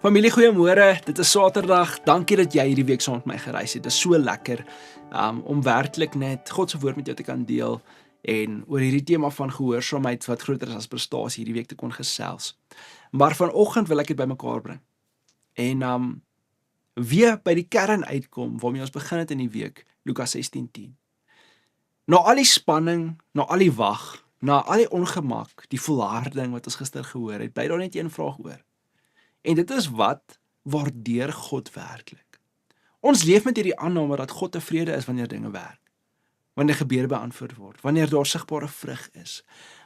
Familie, goeiemôre. Dit is Saterdag. Dankie dat jy hierdie week saam met my gereis het. Dit is so lekker om werklik net God se woord met jou te kan deel en oor hierdie tema van gehoorsaamheid wat groter is as prestasie hierdie week te kon gesels. Maar vanoggend wil ek dit bymekaar bring. En weer by die kern uitkom waarmee ons begin het in die week, Lukas 16:10. Na al die spanning, na al die wag, na al die ongemak, die volharding wat ons gister gehoor het, bly daar net een vraag oor. En dit is wat waardeer God werklik? Ons leef met hierdie aanname dat God tevrede is wanneer dinge werk, wanneer gebede beantwoord word, wanneer daar sigbare vrug is.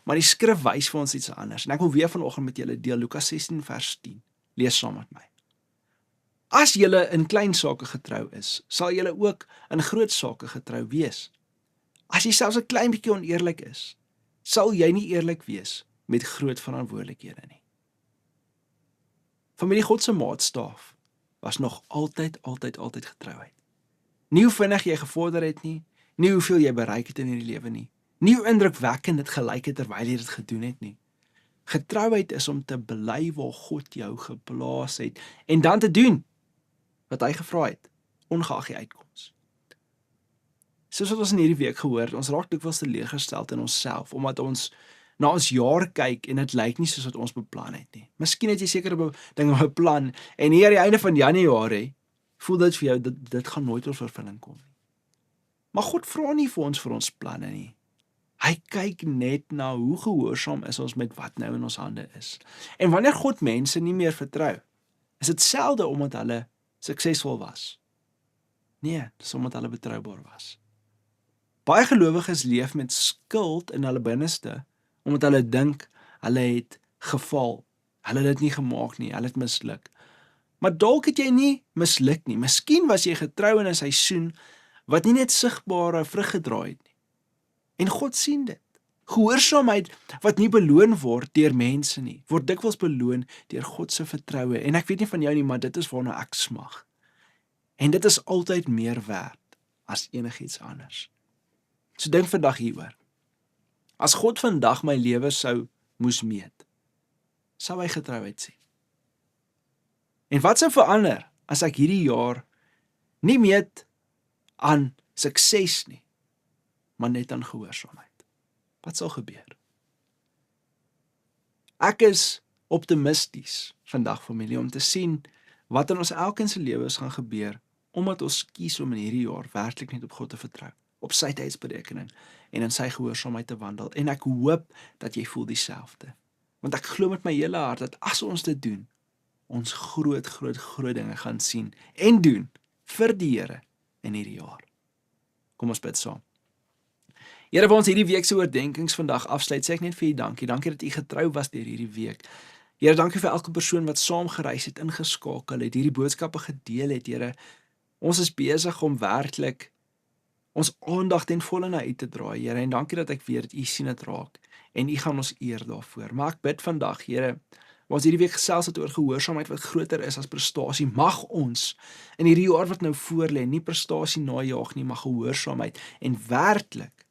Maar die skrif wys vir ons iets anders. En ek wil weer vanoggend met julle deel, Lukas 16 vers 10. Lees saam met my. As julle in klein sake getrou is, sal julle ook in groot sake getrou wees. As jy selfs 'n klein bietjie oneerlik is, sal jy nie eerlik wees met groot verantwoordelikhede nie. Familie, God se maatstaaf was nog altyd getrouheid. Nie hoe vinnig jy gevorder het nie, nie hoeveel jy bereik het in hierdie lewe nie, nie hoe indrukwekkend dit gelyk het terwyl jy dit gedoen het nie. Getrouheid is om te bly waar God jou geplaas het en dan te doen wat hy gevra het, ongeag die uitkoms. Soos wat ons in hierdie week gehoor het, ons raak dikwels teleurgestel in onsself, omdat ons na ons jaar kyk en dit lyk nie soos wat ons beplan het nie. Miskien het jy sekere dinge beplan en hier aan die einde van Januarie voel dit vir jou, dit gaan nooit tot vervulling kom nie. Maar God vra nie vir ons planne nie. Hy kyk net na hoe gehoorsaam is ons met wat nou in ons hande is. En wanneer God mense nie meer vertrou, is dit selde omdat hulle suksesvol was. Nee, dis omdat hulle betroubaar was. Baie gelowiges leef met skuld in hulle binneste, omdat hulle dink hulle het gefaal. Hulle het dit nie gemaak nie, hulle het misluk. Maar dalk het jy nie misluk nie. Miskien was jy getrou in 'n seisoen wat nie net sigbare vrug gedra het nie. En God sien dit. Gehoorsaamheid wat nie beloon word deur mense nie, word dikwels beloon deur God se vertroue. En ek weet nie van jou nie, maar dit is waarna ek smag. En dit is altyd meer werd as enigiets anders. So dink vandag hieroor. As God vandag my lewe moes meet, sou hy getrouheid sien. En wat sou verander as ek hierdie jaar nie meet aan sukses nie, maar net aan gehoorsaamheid? Wat sal gebeur? Ek is optimisties vandag, familie, om te sien wat in ons elkeen se lewens gaan gebeur, omdat ons kies om in hierdie jaar werklik net op God te vertrou, op sy tydsberekening en in sy gehoorsaamheid te wandel. En ek hoop dat jy voel dieselfde. Want ek glo met my hele hart dat as ons dit doen, ons groot dinge gaan sien en doen vir die Here in hierdie jaar. Kom ons bid saam. Here, vir ons hierdie week se oordeenkings vandag afsluit, sê ek net vir u dankie. Dankie dat u getrou was deur hierdie week. Here, dankie vir elke persoon wat saam gereis het, ingeskakel het, hierdie boodskappe gedeel het, Here. Ons is besig om werklik ons aandag ten volle na u te draai, Here, en dankie dat ek weet dat u sien dit raak, en u gaan ons eer daarvoor. Maar ek bid vandag, Here, waar ons hierdie week gesels het oor gehoorsaamheid wat groter is as prestasie, mag ons in hierdie jaar wat nou voorlê, nie prestasie najaag nie, maar gehoorsaamheid, en werklik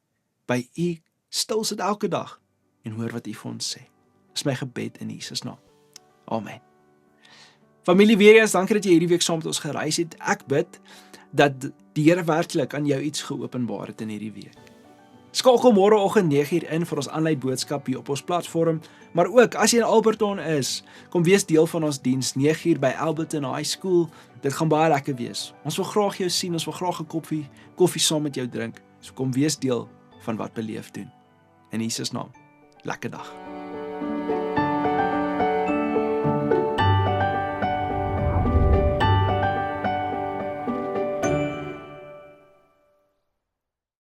by u stil sit elke dag, en hoor wat u vir ons sê. Dis my gebed in Jesus naam. Amen. Familie, weer eens, dankie dat jy hierdie week saam met ons gereis het. Ek bid dat die Here werklik aan jou iets geopenbaar het in hierdie week. Skakel môreoggend 9:00 in vir ons aanlyn boodskap hier op ons platform, maar ook as jy in Alberton is, kom wees deel van ons diens 9:00 by Alberton High School. Dit gaan baie lekker wees. Ons wil graag jou sien, ons wil graag 'n koffie saam met jou drink. So kom wees deel van wat Beleef doen. In Jesus naam. Lekker dag.